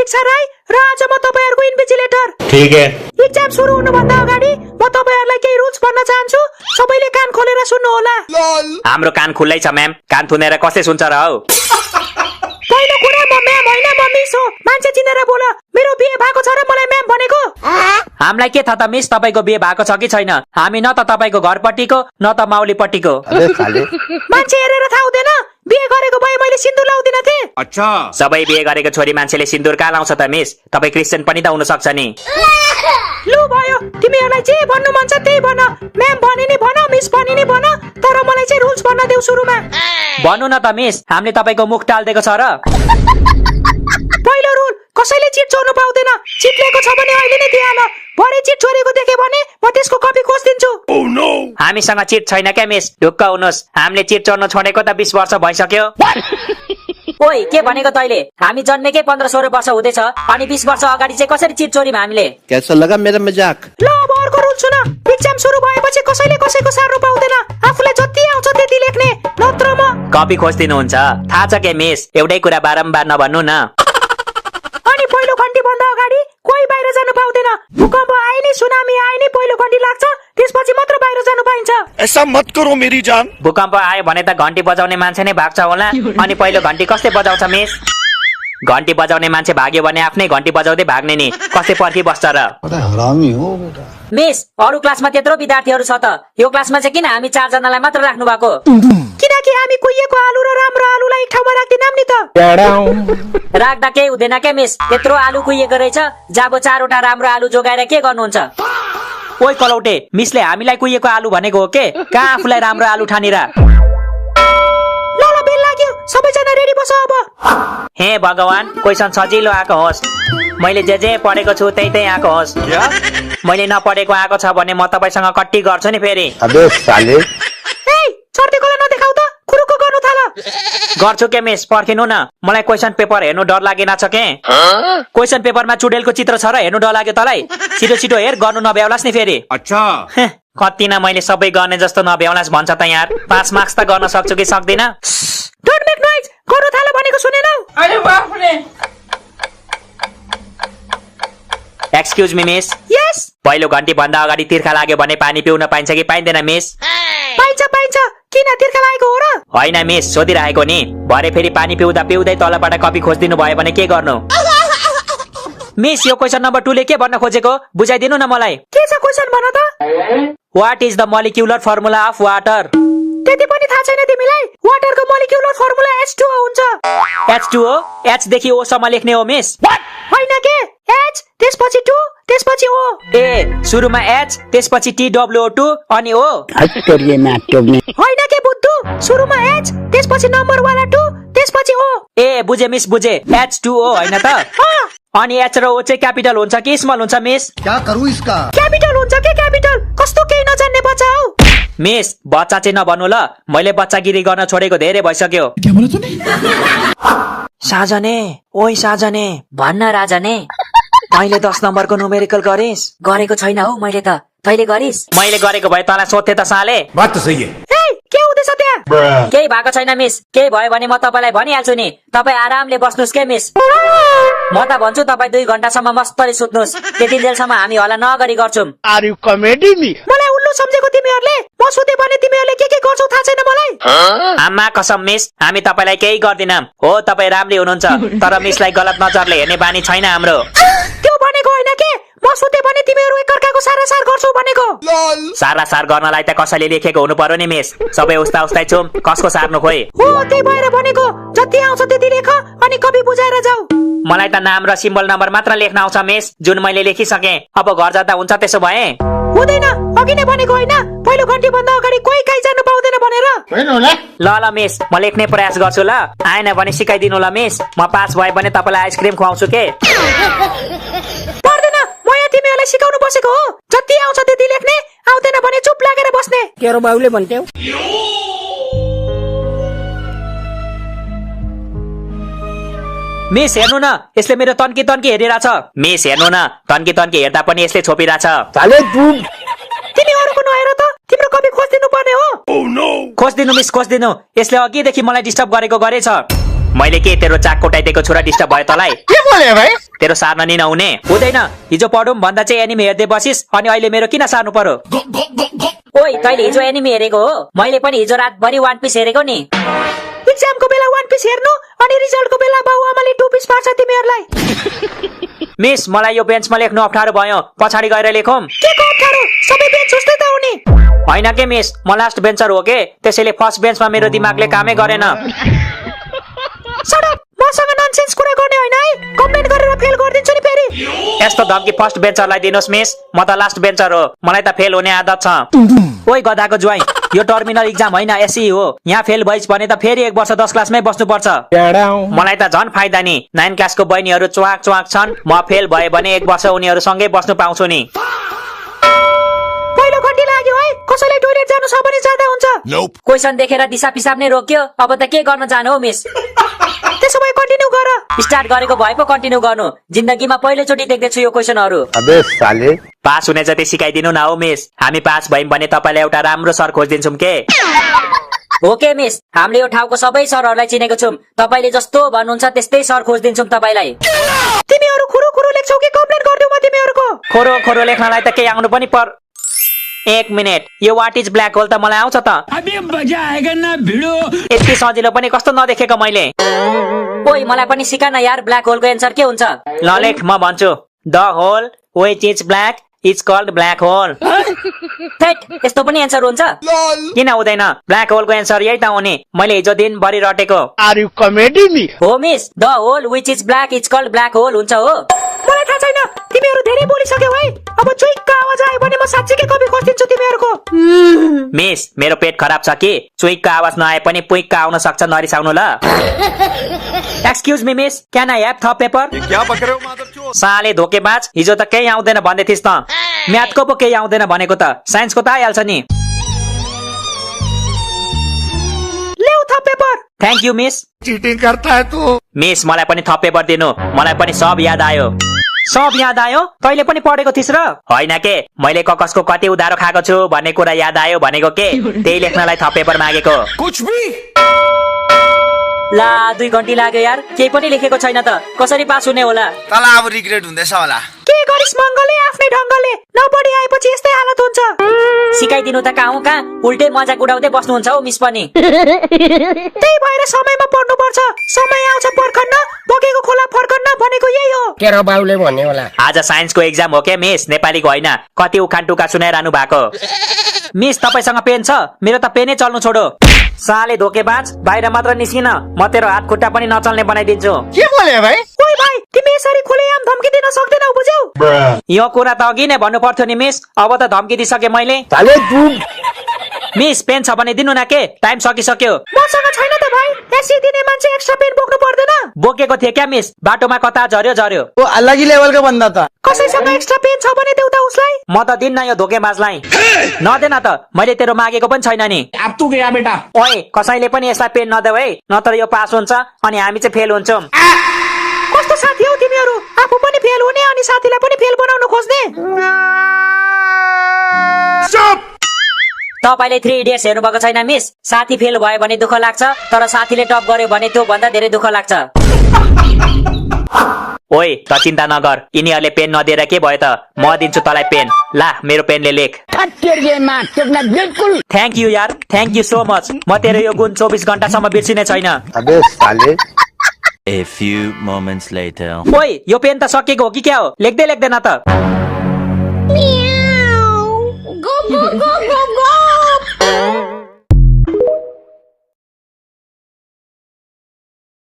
दीक्षा राई र आज म तपाईहरुको इन्भिजिलेटर। ठीक है। एक्जाम सुरु हुनुभन्दा अगाडि म तपाईहरुलाई केही रुल्स भन्न चाहन्छु। सबैले कान खोलेर सुन्नु होला। हाम्रो कान खुल्लै छ म्याम, कान थुनेर कसले सुन्छ र हौ? पहिलो कुरा म म्याम होइन म मिस हो। मान्छे चिनेर बोल। मेरो बिहे भएको छ र मलाई म्याम भनेको? हामीलाई के थाहा त मिस तपाईको बिहे भएको छ कि छैन? हामी न त तपाईको घरपट्टिको न त माउलीपट्टिको। मान्छे हेरेर थाहा हुँदैन? बिहे गरेको भए मैले सिन्दुर लाउँदिन थिए। अच्छा। सबै बिहे गरेको छोरी मान्छेले सिन्दुर कहाँ लाउँछ त मिस? तपाई क्रिस्चियन पनि त हुन सक्छ नि। लु भयो, तिमीहरुलाई जे भन्नु मन छ त्यही भन। म्याम भनि नि भन, मिस भनि नि भन, तर मलाई चाहिँ रुल्स भन्न देऊ सुरुमा। भन्नु न त मिस, हामीले तपाईको मुख टाल्देको छ र? पहिलो रुल, कसैले चिट चोर्नु पाउँदैन। चिट लिएको छ भने अहिले नै दिइहाल। भरे चिट चोरेको देखे भने म त्यसको कपी खोजिदिन्छु। Oh no! हामीसँग चिट छैन क्या मिस, ढुक्क हुनुस्। हामीले चिट चोर्न छोडेको त 20 वर्ष भइसक्यो। ओइ के भनेको तैले? हामी जन्मेकै 15-16 वर्ष हुँदैछ अनि 20 वर्ष अगाडि चाहिँ कसरी चिट चोरीम हामीले? कैसा लगा मेरा मजाक? ल अब अर्को रुल सुन। एक्जाम सुरु भएपछि कसैले कसैको सार्नु पाउँदैन। आफुलाई जति आउँछ त्यति लेख्ने, नत्र म कपी खोजिदिनुहुन्छ। थाहा छ के मिस, एउटै कुरा बारम्बार नभन्नु न। अनि पहिलो घण्टी भन्दा अगाडि कोही बाहिर जानु पाउँदैन। भूकम्प आए नि सुनामी आए नि पहिलो घण्टी लाग्छ, त्यसपछि मात्र बाहिर जानु पाइन्छ। ऐसा मत करो मेरी जान। भूकम्प आयो भने त घण्टी बजाउने मान्छे नै भाग्छ होला। अनि पहिलो घण्टी कसले बजाउँछ मिस? घण्टी बजाउने मान्छे भाग्यो भने आफ्नै घण्टी बजाउँदै भाग्ने नि, कसले पर्खी बस्छ र? हरामी हो बेटा। मिस, अरु क्लासमा त्यत्रो विद्यार्थीहरु छ त यो क्लासमा चाहिँ किन हामी 4 जनालाई मात्र राख्नु भएको? किनकि हामी कुहिएको आलु र राम्रो आलुलाई एक ठाउँमा राख्दिनौं नि त। राख्दा केही हुँदैन के मिस? त्यत्रो आलु कुहिएको रहेछ, जाबो 4 वटा राम्रो आलु जोगाएर के गर्नुहुन्छ? ओइ कलौटे, मिसले हामीलाई कुहिएको आलु भनेको हो के? कहाँ आफूलाई राम्रो आलु ठानेर? ल ल बेल लाग्यो, सबैजना रेडी बस अब। हे भगवान, क्वेशन सजिलो आएको होस्। मैले जे पढेको छु त्यही आएको होस्। मैले नपढेको आएको छ भने म तपाईसँग कट्टी गर्छु नि फेरि। अबे साले। ए, चर्तेकोलाई नदेखाउ त, खुरुक्क गर्नु थाल। गर्छु के मिस, पर्खिनु न। मलाई क्वेशन पेपर हेर्नु डर लागेन छ के? क्वेशन पेपरमा चुडेलको चित्र छ र हेर्नु डर लाग्यो तलाई? छिटो छिटो हेर, गर्नु नभ्याउलास् नि फेरि। अच्छा। कति न मैले सबै गर्ने जस्तो नभ्याउलास् भन्छ त यार। 5 मार्क्स त गर्न सक्छु कि सक्दिन? डोन्ट मेक नोइज, गर्नु थाल भनेको सुनेनौ? अरे बाप रे। Excuse me miss. यस। पहिलो घण्टी भन्दा अगाडि तिर्खा लाग्यो भने पानी पिउन पाइन्छ कि पाइँदैन मिस? पाइन्छ पाइन्छ, किन तिर्खा लागेको हो र? होइन मिस, सोधिरहेको नि। भरे फेरि पानी पिउँदा पिउँदै तलबाट कपी खोजिदिनु भयो भने के गर्नु? मिस, यो क्वेशन नम्बर 2 ले के भन्न खोजेको बुझाइदिनु न मलाई। के छ क्वेशन भन त? What is the molecular formula of water? त्यति पनि थाहा छैन तिमीलाई? वाटरको मोलिक्युलर फर्मुला H2O हुन्छ। H2O? H देखि O सम्म लेख्ने हो मिस? होइन के? H त्यसपछि 2 त्यसपछि O। ए, सुरुमा H त्यसपछि TWO2 अनि O। होइन के बुद्धु? सुरुमा H त्यसपछि नम्बर वाला 2 त्यसपछि O। ए, बुझे मिस बुझे, H2O होइन त? अनि H र O चाहिँ क्यापिटल हुन्छ कि स्मल हुन्छ मिस? क्या करूँ इसका? क्यापिटल हुन्छ के क्यापिटल? कस्तो केही नजान्ने बच्चा हौ। मिस, बच्चा चाहिँ नभन्नु ल। मैले बच्चागिरी गर्न छोडेको धेरै भइसक्यो। साजने, ओइ साजने। भन्न राजने। तैँले 10 नम्बरको न्युमेरिकल गरिस्? गरेको छैन हौ मैले त। तैले गरिस्? मैले गरेको भए तँलाई सोध्थे त साले। बात तो सही है। ए, के हुँदैछ त्यहाँ? केही भएको छैन मिस। केही भयो भने म तपाईलाई भनिहाल्छु नि। तपाई आरामले बस्नुस् के मिस। म त भन्छु तपाई 2 घण्टासम्म मस्तरी सुत्नुस्। त्यति बेलसम्म हामी हल्ला नगरी गर्छौं। Are you comedy me? मलाई उल्लु सम्झेको तिमीहरुले? म सुते भने तिमीहरुले के गर्छौ थाहा छैन मलाई। आमा कसम मिस, हामी तपाईलाई केही गर्दिनौं। हो, तपाई राम्री हुनुहुन्छ, तर मिसलाई गलत नजरले हेर्ने बानी छैन हाम्रो। त्यो भनेको होइन के? म सुते भने तिमीहरु एकअर्काको सारासार गर्छौ भनेको। सारासार गर्नलाई त कसैले लेखेको हुनु पर्यो नि मिस। सबै उस्ता उस्तै छौं, कसको सार्नु खोइ? हो, त्यही भएर भनेको जति आउँछ त्यति लेख अनि कपी बुझाएर जाऊ। मलाई त नाम र सिम्बल नम्बर मात्र लेख्न आउँछ मिस, जुन मैले लेखिसके। अब घर जाँदा हुन्छ त्यसो भए? हुँदैन, अघि नै भनेको होइन, पहिलो घण्टी भन्दा अगाडि कोही कहीँ जानु पाउँदैन भनेर। ल ल मिस, म लेख्ने प्रयास गर्छु ल। आएन भने सिकाइदिनु ल मिस। म पास भए भने तपाईलाई आइसक्रिम खुवाउँछु के? पर्दैन, म यहाँ तिमीहरुलाई सिकाउनु बसेको हो। जति आउँछ त्यति लेख्ने, आउँदैन भने चुप लागेर बस्ने। तेरो बाउले भन्थ्यौ। मिस हेर्नु न, यसले मेरो तन्की तन्की हेरिरहेछ। मिस हेर्नु न, तन्की तन्की हेर्दा पनि यसले छोपिरहेछ। साले तू तिमी अरूको नहेर त, तिम्रो कपी खोजिदिनु पर्ने हो। Oh no! खोजिदिनु मिस, खोजिदिनु। यसले अघिदेखि मलाई डिस्टर्ब गरेको गरेछ। मैले के तेरो चाक कोटाइदिएको छुरा डिस्टर्ब भयो तलाई? के बोले भाइ? तेरो सार्न नि नहुने हुँदैन। हिजो पढौँ भन्दा चाहिँ एनिमे हेर्दै बसिस अनि अहिले मेरो किन सार्नु पर्यो? ओइ तैले हिजो एनिमे हेरेको हो? मैले पनि हिजो रातभरि वान पिस हेरेको नि। एक्जामको बेला वान पिस हेर्नु अनि रिजल्टको बेला बाउ आमाले टु पिस पार्छ तिमीहरूलाई। मिस मलाई यो बेन्चमा लेख्नु अप्ठ्यारो भयो, पछाडि गएर लेखौँ। के को अप्ठ्यारो? सबै बेन्च उस्तै त हुने। होइन के मिस, म लास्ट बेन्चर हो के, त्यसैले फर्स्ट बेन्चमा मेरो दिमागले कामै गरेन। शट अप, मसँग ननसेन्स कुरा गर्ने होइन है। कम्प्लेन गरेर फेल गरिदिन्छु नि फेरि। यस्तो धम्की फर्स्ट बेन्चरलाई दिनुहोस् मिस, म त लास्ट बेन्चर हो, मलाई त फेल हुने आदत छ। ओइ गधाको ज्वाइँ, यो टर्मिनल इक्जाम होइन एसई हो, यहाँ फेल भइस भने त फेरि 1 वर्ष 10 क्लासमै बस्नुपर्छ। मलाई त झन् फाइदा नि, 9 क्लासको बहिनीहरू चुवाक चुवाक छन्, म फेल भए भने 1 वर्ष उनीहरूसँगै बस्नु पाउँछु नि। पहिलो खण्डी लाग्यो है, कसैले टोइलेट जानु छ भने जाँदा हुन्छ। क्वेसन देखेर दिशा पिसाब नै रोक्यो, अब त के गर्न जानु हो मिस? त्यसो भए कन्टिन्यू गर। स्टार्ट गरेको भए पो कन्टिन्यू गर्नु। जिन्दगीमा पहिलोचोटि देख्दैछु यो क्वेसनहरू। अबे साले पास हुने जति सिकाइदिनु न हो मिस, हामी पास भयौँ भने तपाईँलाई एउटा राम्रो सर खोजिदिन्छौँ के। ओके मिस, हामीले यो ठाउँको सबै सरहरूलाई चिनेको छौँ, तपाईँले जस्तो भन्नुहुन्छ त्यस्तै सर खोजिदिन्छौँ तपाईँलाई। तिमीहरू खुरु खुरु लेख्छौ कि कम्प्लेन गर्दिउ म तिमीहरूको? खोरो खोरो लेख्नलाई त केही आउनु पनि पर। 1 मिनेट, यो वाट इज ब्ल्याक होल त मलाई आउँछ त। यति सजिलो पनि कस्तो नदेखेको मैले। ओइ मलाई पनि सिका न यार, ब्ल्याक होलको एन्सर के हुन्छ? ल लेख, म भन्छु। The hole which is black is called black hole. That, यस्तो पनि एन्सर हुन्छ? किन हुँदैन, ब्ल्याक होलको एन्सर यही त हो नि, मैले हिजो दिनभरि रटेको। Are you comedy me? हो miss, the hole which is black is called black hole हुन्छ हो। मलाई थाहा छैन, तिमीहरू धेरै बोलिसक्यौ है। अब चुइक्क आवाज आयो भने म साच्चीकै कपी खोजिदिन्छु तिमीहरूको। मिस मेरो पेट खराब छ कि, चुइकको आवाज नआए पनि पुइक्क आउन सक्छ, नरिसाउनु ल। Excuse me miss, can I have थप पेपर? क्या बक रहे हो मादरचोद? साले धोकेबाज, हिजो त केही आउँदैन भन्दै थिइस् त। म्याथको पो केही आउँदैन भनेको त, साइन्सको त आइहाल्छ नि। ल्याउ थप paper. Thank you miss. Cheating करता है तू। मिस मलाई पनि थप पेपर दिनु, मलाई पनि सब याद आयो। सब याद आयो? तैले पनि पढेको थिइस् र? होइन के, मैले ककसको कति उधारो खाएको छु भन्ने कुरा याद आयो भनेको के, त्यही लेख्नलाई थप पेपर मागेको। कुछ भी ला 2 घन्टी लाग्यो यार, केही पनि लेखेको छैन त, कसरी पास हुने होला? तँलाई अब रिग्रेट हुँदैछ होला। के गरिस् मंगलले आफ्नै ढंगले, नपढी आएपछि यस्तै हालत हुन्छ। सिकाइदिनु त कहाँ, उल्टै मजाक उडाउँदै बस्नुहुन्छ हो मिस पनि। त्यही भएर समयमा पढ्नु पर्छ, समय आउँछ पर्खन्न, बगेको खोला फर्कन्न भनेको यही हो। केरो बाउले भन्ने होला। आज साइन्सको एक्जाम हो के मिस, नेपालीको होइन, कति उखान टुका सुनाइरहनु भएको। मिस तपाईसँग पेन छ? मेरो त पेनै चल्नु छोडो। साले धोकेबाज, बाहिर मात्र निस्किन, म तेरो हात खुट्टा पनि नचल्ने बनाइदिन्छु। के बोले भाइ? ओइ भाइ, तिमी यसरी खुलेआम धम्की दिन सक्दैनौ बुझ्यौ? यो कुरा त अघि नै भन्नु पर्थ्यो नि मिस, अब त धम्की दिइसके मैले। साले तू मिस पेन छ भने दिनु न, के टाइम सकिसक्यो। मसँग छैन त भाइ, एसी दिने मान्छे एक्स्ट्रा पेन बोक्नु पर्दैन। बोकेको थिए क्या मिस, बाटोमा कता झर्यो झर्यो। वो अलग ही लेवलको बन्दा त। कसैसँग एक्स्ट्रा पेन छ भने देऊ त उसलाई। म त दिन्न यो धोकेबाजलाई। नदेन त, मैले तेरो मागेको पनि छैन नि। अब तू गया बेटा। ओए कसैले पनि यसलाई पेन नदेऊ है, नत्र यो पास हुन्छ अनि हामी चाहिँ फेल हुन्छौँ। कस्तो साथी हौ तिमीहरू, आफू पनि फेल हुने अनि साथीलाई पनि फेल बनाउन खोज्ने। तपाईँले 3 इडियट्स हेर्नु भएको छैन मिस? साथी फेल भयो भने दुःख लाग्छ, तर साथीले टप गर्यो भने त्यो भन्दा धेरै दुःख लाग्छ। ओए त चिन्ता नगर, यिनीहरूले पेन नदिएर के भयो त, म दिन्छु तँलाई पेन। ला मेरो पेनले लेख। थ्याङ्क यू यार, थ्याङ्क यू सो मच, म तेरो यो गुण 24 घण्टासम्म बिर्सिने छैन। अबे साले A few moments later. ओए यो पेन त सकिएको हो कि क्या हो, लेख्दै लेख्दैन त। Go, go, go!